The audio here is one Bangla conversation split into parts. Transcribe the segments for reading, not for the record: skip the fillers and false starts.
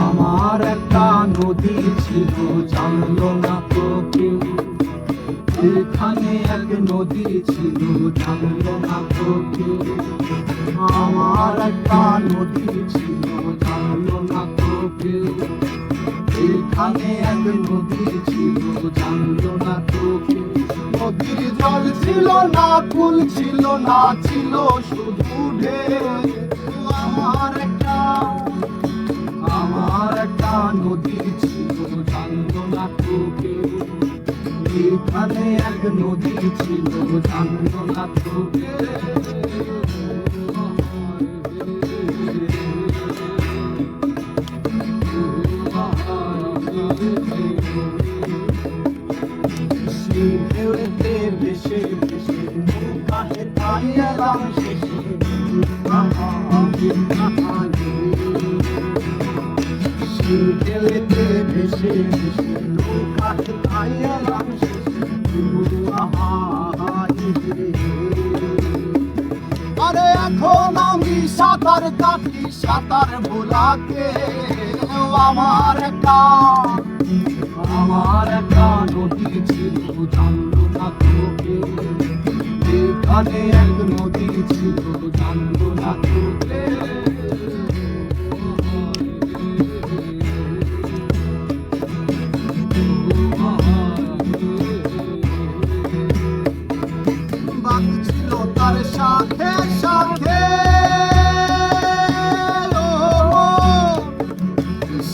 আমার একটা নদী ছিল, জানলো না তো কেউ। এখানে এক নদী ছিল, জানলো না তো কেউ। আমার একটা নদী ছিল, জানলো না তো কেউ। এখানে এক নদী ছিল, জানলো না তো কেউ। নদীর জল ছিল না, কুল ছিল না, ছিল শুধু ঢেউ। আমার একটা নদী ছিল, জানলো না তো কেউ। এখানে এক নদী ছিল, জানলো না তো কেউ। ঢেউতে ভেসে ভেসে নৌকাতে এলাম শেষে। ঢেউতে ভেসে ভেসে নৌকাতে এলাম শেষে। আরে এখন আমি সাঁতার কাটি, সাঁতার ভোলাকে। আমার একটা নদী ছিল, জানলো না তো কেউ। এখানে এক নদী ছিল, জানলো না তো কেউ। বাঘ ছিল তার সাথে সাথে,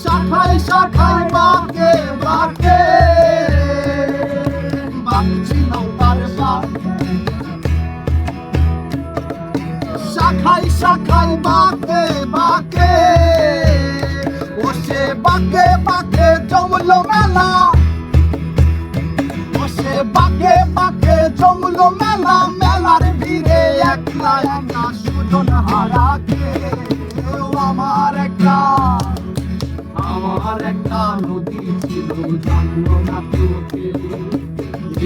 শাখায় শাখায় বাঁকে বাঁকে। বাঘ ছিল তার সাথে, শাখায় শাখায় বাঁকে বাঁকে। ও সে বাঁকে বাঁকে জমলো মেলা, ও সে বাঁকে বাঁকে জমলো মেলা। মেলার ভিড়ে একলা একলা সুজন হারাকে। আমার একটা নদী ছিল, জানলো না তো কেউ।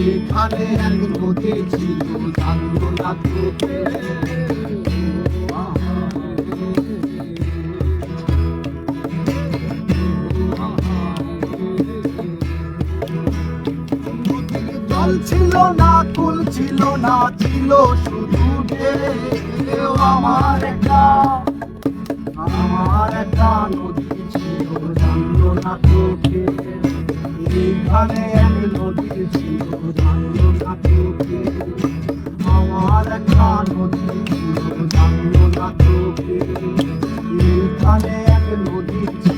এখানে এক নদী ছিল, জানলো না তো কেউ। জল ছিল না, কুল ছিল না, ছিল শুধু ঢেউ। আমার একটা নদী ছিল, জানলো না তো কেউ। এখানে এক নদী ছিল, জানলো না তো কেউ। আমার একটা নদী ছিল, জানলো না তো কেউ। এখানে এক নদী ছিল।